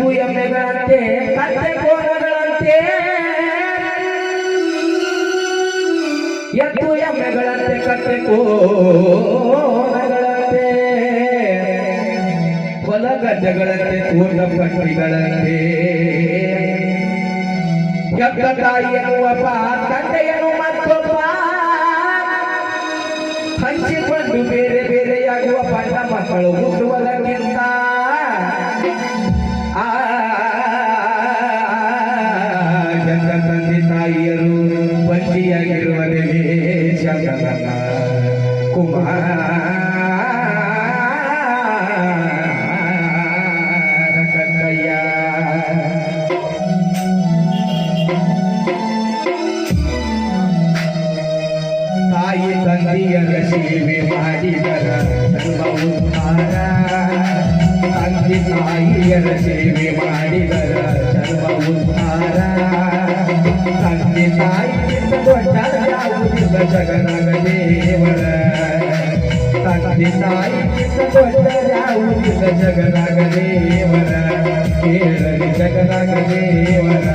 ಎತ್ತು ಎಮ್ಮೆಗಳಂತೆ ಕತ್ತೆ ಕೋಣಗಳಂತೆ ಎತ್ತು ಎಮ್ಮೆಗಳಂತೆ ಕತ್ತೆ ಕೋಣಗಳಂತೆ ಹೊಲ ಗದ್ದೆಗಳಂತೆ ತೋಟ ಪಟ್ಟಿಗಳಂತೆ ಹೆತ್ತ ತಾಯಿಯನ್ನು ಒಬ್ಬ ತಂದೆಯನ್ನು ಮತ್ತೊಬ್ಬ ಹಂಚಿಕೊಂಡು ಬೇರೆ ಬೇರೆಯಾಗುವ ಬಣ್ಣ ಮಕ್ಕಳು ಹುಟ್ಟುವುದಕ್ಕಿಂತ ತಂದೆ ತಾಯಿಯರು ಬಂದಿಯಾಗಿರುವುದೇ ಶಂಕರನ ಕುಮಾರ ಕನ್ನಯ್ಯ ತಾಯಿ ತಂದೆಯರ ಸೇವೆ ಮಾಡಿದರ ಸರ್ವ ಉದ್ಧಾರ ತಂದೆ ತಾಯಿಯರ ಸೇವೆ ಮಾಡಿದರ ಸರ್ವ ಉದ್ಧಾರ ತಂದೆ ತಾಯಿಯಿಂದ ದೊಡ್ಡ ಯಾವುದಿಲ್ಲ ಜಗನಾಗ ದೇವರ ತಂದೆ ತಾಯಿಯಿಂದ ದೊಡ್ಡ ಯಾವುದಿಲ್ಲ ಜಗನಾಗ ದೇವರ ಕೇಳಲಿ ಜಗನಾಗ ದೇವರ